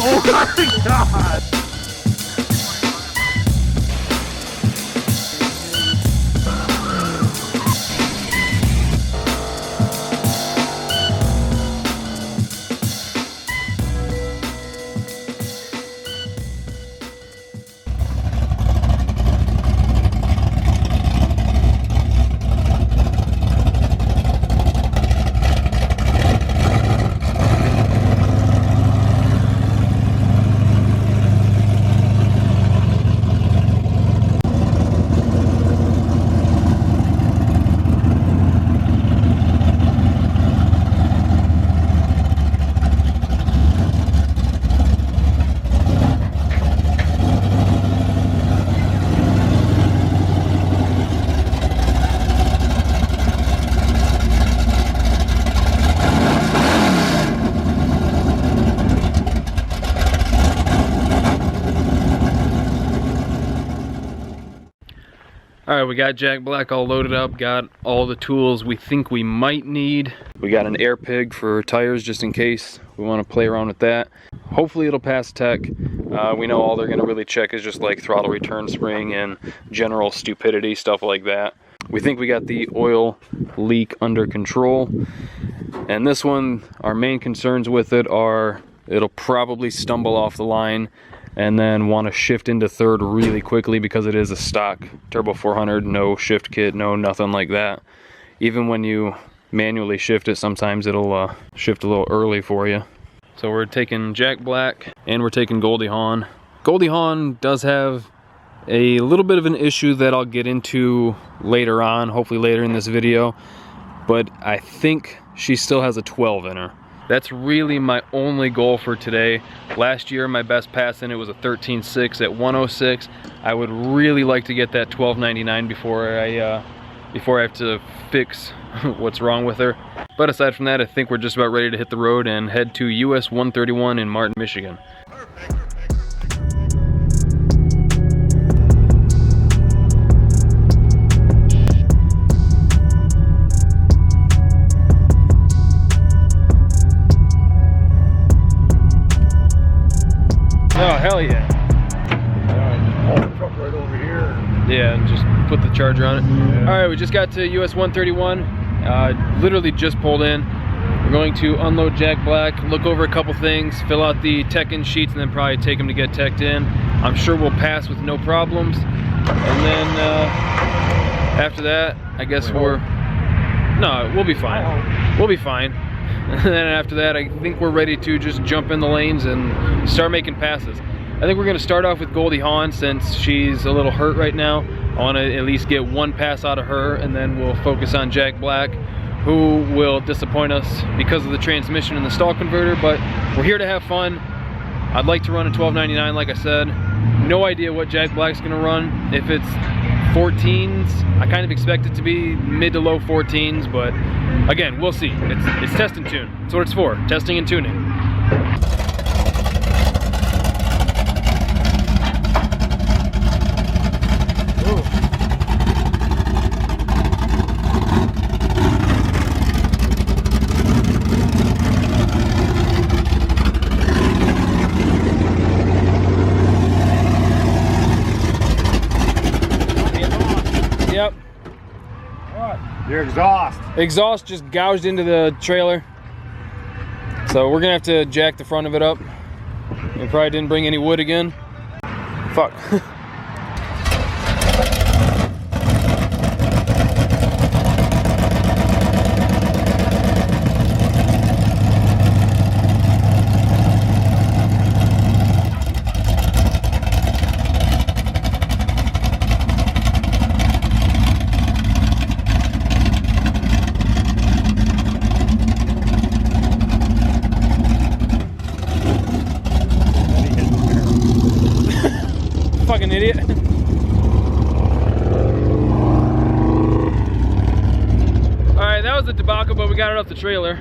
Oh my God! Alright, we got Jack Black all loaded up, got all the tools we think we might need. We got an air pig for tires just in case we want to play around with that. Hopefully it'll pass tech. We know all they're going to really check is just like throttle return spring and general stupidity, stuff like that. We think we got the oil leak under control. And this one, our main concerns with it are it'll probably stumble off the line and then want to shift into third really quickly because it is a stock Turbo 400, no shift kit, no nothing like that. Even when you manually shift it, sometimes it'll shift a little early for you. So we're taking Jack Black and we're taking Goldie Hawn. Goldie Hawn does have a little bit of an issue that I'll get into later on, hopefully later in this video, but I think she still has a 12 in her. That's really my only goal for today. Last year, my best pass in it was a 13.6 at 106. I would really like to get that 12.99 before I have to fix what's wrong with her. But aside from that, I think we're just about ready to hit the road and head to US 131 in Martin, Michigan. Oh, hell yeah. Pull the truck right over here. Yeah, and just put the charger on it. Yeah. All right, we just got to US 131. Literally just pulled in. We're going to unload Jack Black, look over a couple things, fill out the tech-in sheets, and then probably take him to get teched in. I'm sure we'll pass with no problems. And then after that, I guess we'll be fine. We'll be fine. And then after that, I think we're ready to just jump in the lanes and start making passes. I think we're going to start off with Goldie Hawn since she's a little hurt right now. I want to at least get one pass out of her, and then we'll focus on Jack Black, who will disappoint us because of the transmission and the stall converter, but we're here to have fun. I'd like to run a 12.99 like I said. No idea what Jack Black's going to run. If it's 14s, I kind of expect it to be mid to low 14s, but again, we'll see. It's test and tune. That's what it's for, testing and tuning. Yep. What? Your exhaust. Exhaust just gouged into the trailer. So we're gonna have to jack the front of it up. We probably didn't bring any wood again. Fuck. Fucking idiot. Alright, that was a debacle, but we got it off the trailer.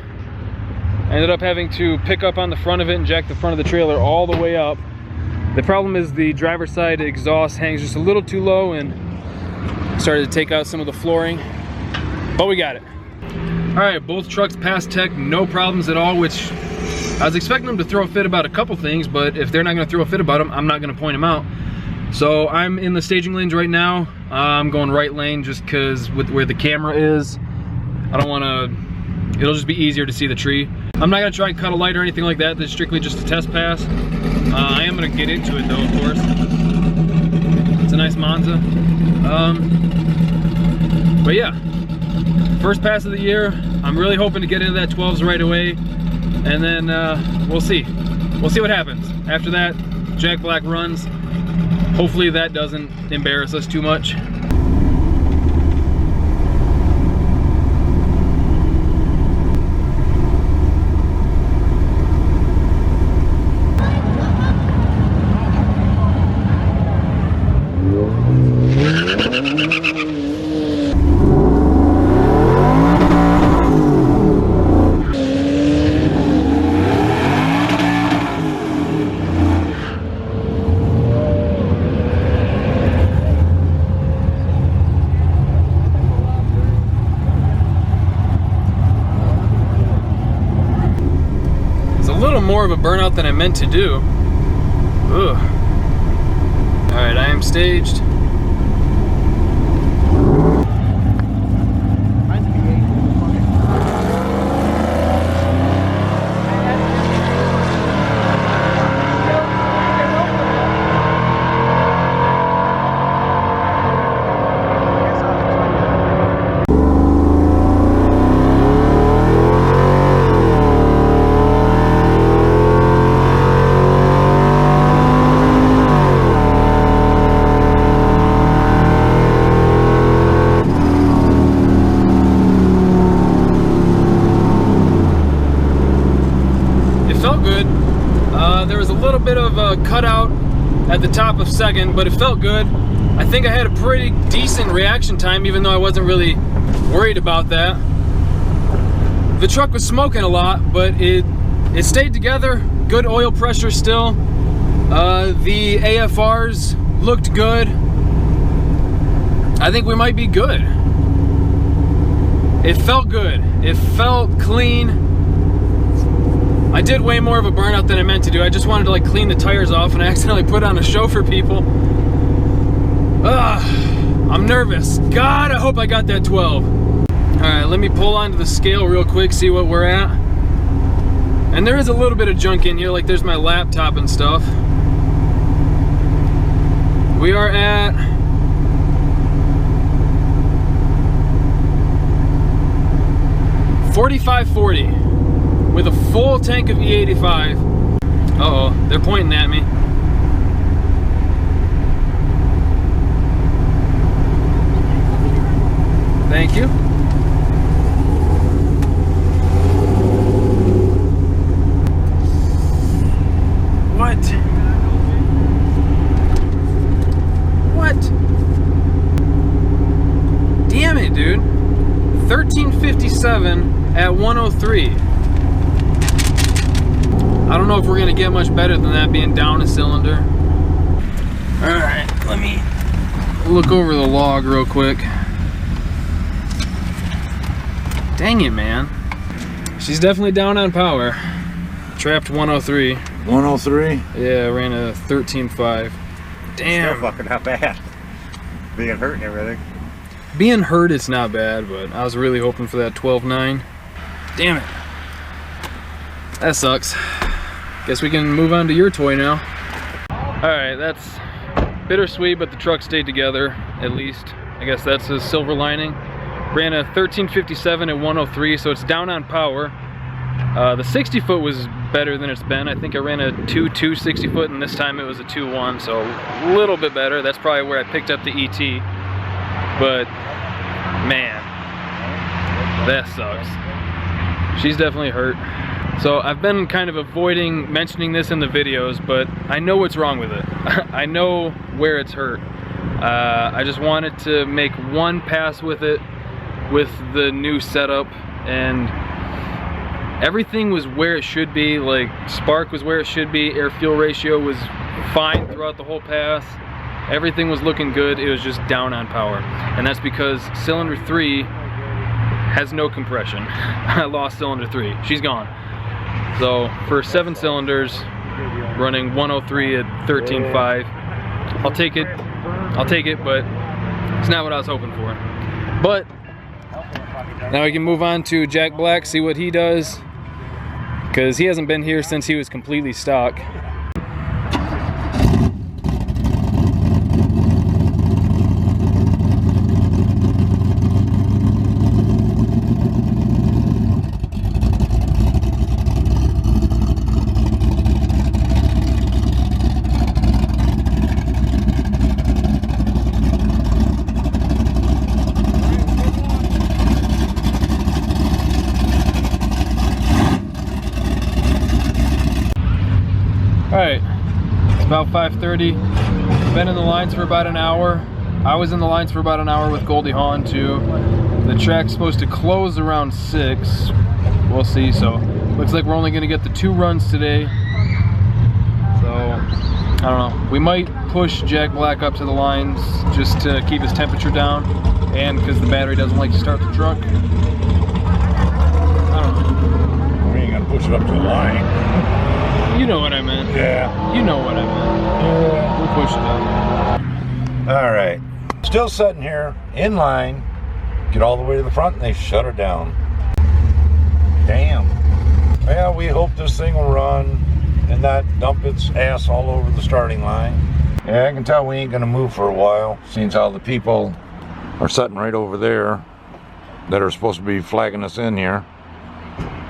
I ended up having to pick up on the front of it and jack the front of the trailer all the way up. The problem is the driver's side exhaust hangs just a little too low and started to take out some of the flooring, but we got it. Alright, both trucks passed tech, no problems at all, which I was expecting them to throw a fit about a couple things, but if they're not gonna throw a fit about them, I'm not gonna point them out. So I'm in the staging lanes right now. I'm going right lane just because with where the camera is, I don't wanna, it'll just be easier to see the tree. I'm not gonna try and cut a light or anything like that. This is strictly just a test pass. I am gonna get into it though, of course. It's a nice Monza. But yeah, first pass of the year. I'm really hoping to get into that 12s right away. And then we'll see. We'll see what happens. After that, Jack Black runs. Hopefully that doesn't embarrass us too much. More of a burnout than I meant to do. Ugh. All right, I am staged. There was a little bit of a cutout at the top of second, but it felt good. I think I had a pretty decent reaction time, even though I wasn't really worried about that. The truck was smoking a lot, but it stayed together. Good oil pressure still. The AFRs looked good. I think we might be good. It felt good. It felt clean. I did way more of a burnout than I meant to do. I just wanted to like clean the tires off and I accidentally put on a show for people. I'm nervous. God, I hope I got that 12. All right, let me pull onto the scale real quick, see what we're at. And there is a little bit of junk in here, like there's my laptop and stuff. We are at 4540. With a full tank of E85. Uh-oh, they're pointing at me. Thank you. What? What? Damn it, dude. 1357 at 103. I don't know if we're gonna get much better than that being down a cylinder. All right, let me look over the log real quick. Dang it, man. She's definitely down on power. Trapped 103. 103? Yeah, I ran a 13.5. Damn. Still fucking not bad. Being hurt and everything. Being hurt, it's not bad, but I was really hoping for that 12.9. Damn it. That sucks. Guess we can move on to your toy now. All right, that's bittersweet, but the truck stayed together, at least. I guess that's a silver lining. Ran a 1357 at 103, so it's down on power. The 60 foot was better than it's been. I think I ran a 2.2 60 foot, and this time it was a 2.1, so a little bit better. That's probably where I picked up the ET. But man, that sucks. She's definitely hurt. So I've been kind of avoiding mentioning this in the videos, but I know what's wrong with it. I know where it's hurt. I just wanted to make one pass with it, with the new setup, and everything was where it should be. Like, spark was where it should be, air fuel ratio was fine throughout the whole pass. Everything was looking good, it was just down on power. And that's because cylinder 3 has no compression. I lost cylinder 3, she's gone. So for 7 cylinders, running 103 at 13.5, I'll take it, but it's not what I was hoping for. But now we can move on to Jack Black, see what he does, because he hasn't been here since he was completely stock. Alright, it's about 5:30. Been in the lines for about an hour. I was in the lines for about an hour with Goldie Hawn too. The track's supposed to close around 6. We'll see, so looks like we're only going to get the 2 runs today. So, I don't know. We might push Jack Black up to the lines just to keep his temperature down, and because the battery doesn't like to start the truck. I don't know. We ain't gonna push it up to the line. You know what I meant. Yeah. You know what I meant. Yeah. We'll push it up. All right. Still sitting here in line. Get all the way to the front and they shut her down. Damn. Well, we hope this thing will run and not dump its ass all over the starting line. Yeah, I can tell we ain't gonna move for a while, seeing how the people are sitting right over there that are supposed to be flagging us in here.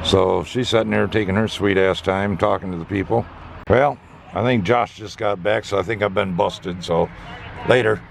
So she's sitting there taking her sweet ass time talking to the people. Well, I think Josh just got back, so I think I've been busted, so later.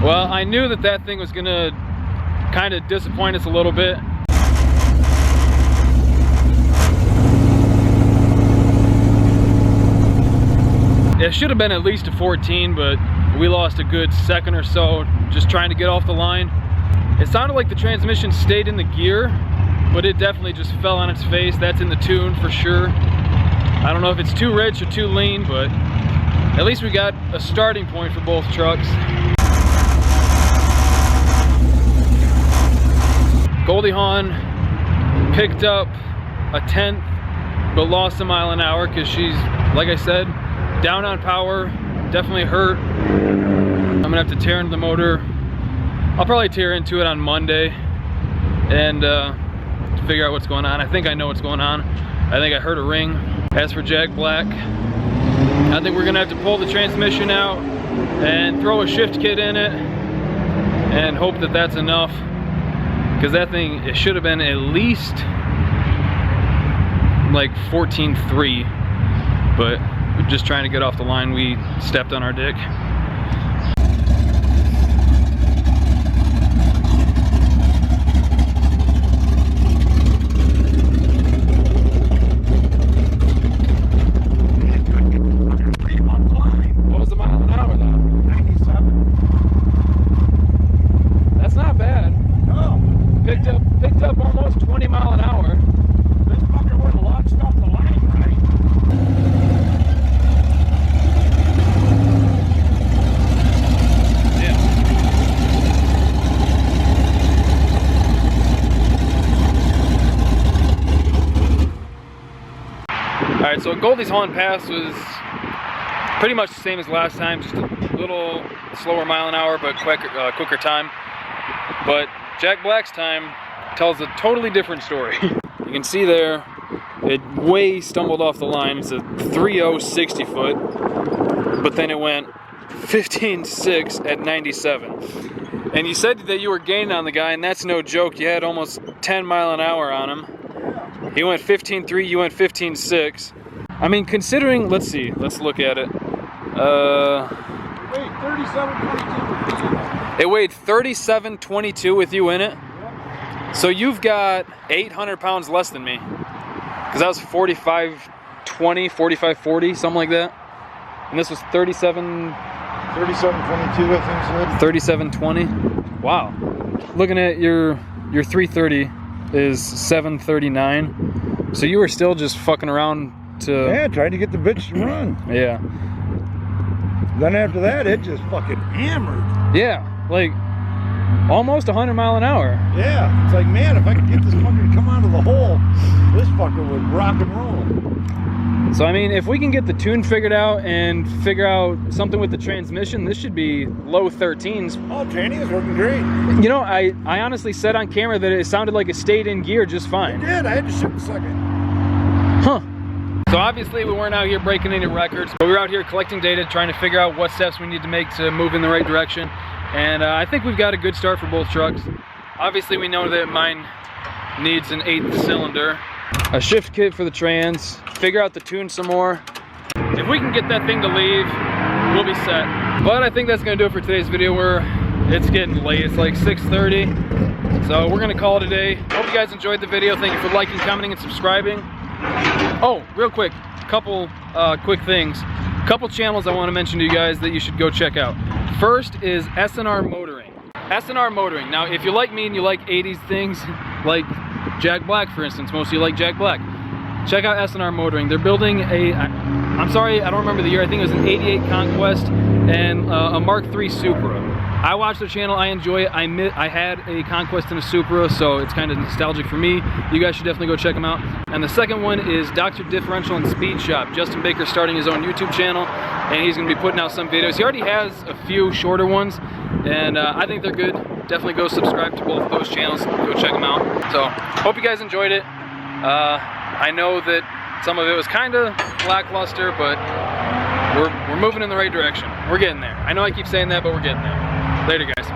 Well, I knew that that thing was gonna kind of disappoint us a little bit. It should have been at least a 14, but we lost a good second or so just trying to get off the line. It sounded like the transmission stayed in the gear, but it definitely just fell on its face. That's in the tune for sure. I don't know if it's too rich or too lean, but at least we got a starting point for both trucks. Goldie Hawn picked up a 10th, but lost a mile an hour because she's, like I said, down on power, definitely hurt. I'm gonna have to tear into the motor. I'll probably tear into it on Monday and figure out what's going on. I think I know what's going on. I think I heard a ring. As for Jack Black, I think we're gonna have to pull the transmission out and throw a shift kit in it and hope that that's enough. Because that thing, it should have been at least like 14.3, but we're just trying to get off the line. We stepped on our dick. Goldie's Holland Pass was pretty much the same as last time, just a little slower mile an hour, but quicker time. But Jack Black's time tells a totally different story. You can see there, it way stumbled off the line. It's a 3.0 60 foot, but then it went 15.6 at 97. And you said that you were gaining on the guy, and that's no joke. You had almost 10 mile an hour on him. He went 15.3, you went 15.6. I mean, considering, let's see, let's look at it. Wait, 37.22. It weighed 37.22 with you in it. So you've got 800 pounds less than me. Because that was 45.20, 45.40, something like that. And this was 37.22, I think so. 37.20. Wow. Looking at your 330 is 739. So you were still just fucking around to... Yeah, trying to get the bitch to run. Yeah. Then after that, it just fucking hammered. Yeah, like almost 100 mile an hour. Yeah, it's like, man, if I could get this fucker to come out of the hole, this fucker would rock and roll. So I mean, if we can get the tune figured out and figure out something with the transmission, this should be low 13s. Oh, training is working great. You know, I honestly said on camera that it sounded like it stayed in gear just fine. It did, I had to shift a second. Huh. So obviously we weren't out here breaking any records, but we were out here collecting data, trying to figure out what steps we need to make to move in the right direction. And I think we've got a good start for both trucks. Obviously we know that mine needs an 8th cylinder, a shift kit for the trans, figure out the tune some more. If we can get that thing to leave, we'll be set. But I think that's gonna do it for today's video. It's getting late, it's like 6:30. So we're gonna call it a day. Hope you guys enjoyed the video. Thank you for liking, commenting, and subscribing. Oh, real quick, couple quick things. Couple channels I want to mention to you guys that you should go check out. First is S&R Motoring. S&R Motoring. Now, if you like me and you like 80s things, like Jack Black, for instance, most of you like Jack Black, check out S&R Motoring. They're building a, I'm sorry, I don't remember the year, I think it was an 88 Conquest and a Mark III Supra. I watch their channel, I enjoy it. I had a Conquest and a Supra, so it's kind of nostalgic for me. You guys should definitely go check them out. And the second one is DoctorDifferential SpeedShop. Justin Baker's starting his own YouTube channel, and he's gonna be putting out some videos. He already has a few shorter ones, and I think they're good. Definitely go subscribe to both of those channels, go check them out. So, hope you guys enjoyed it. I know that some of it was kind of lackluster, but we're moving in the right direction. We're getting there. I know I keep saying that, but we're getting there. Later, guys.